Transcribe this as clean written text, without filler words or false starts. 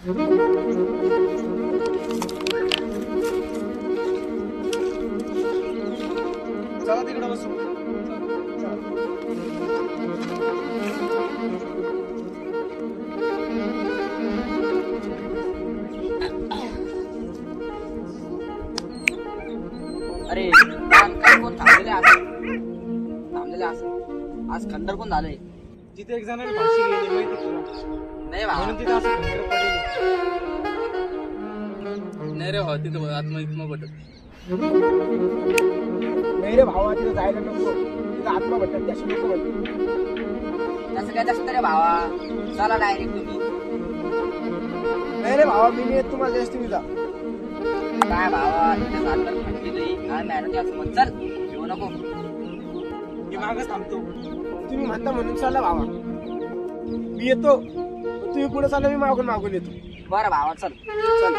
चला तिकडे बसू. अरे काय कोण थांबलेले असं आज खंडर कोण झालंय? तिथे एक जणांनी फाशी गेली माहिती तुला, नाही भावा. म्हणून तिथे असं खंडर पडलेलं. नाही रे भावा, तिथं आत्मा भेटत. नाही रे भावा, तिथे जायला नको. तिथे आत्मा भेटत, त्याशी नको भेटत. तसं काय असतं रे भावा, चला डायरेक्ट तुम्ही. नाही रे भावा, मी नाही येत तुम्हाला जास्त. तुम्ही जा. काय भावा तिथे सारखं म्हटली नाही काय मॅडम असं मग चल येऊ नको. मी मागच थांबतो. तुम्ही म्हणता म्हणून चालला भावा. मी येतो, तुम्ही पुढे चालला, मी मागून येतो. बरं भावा चल. चल.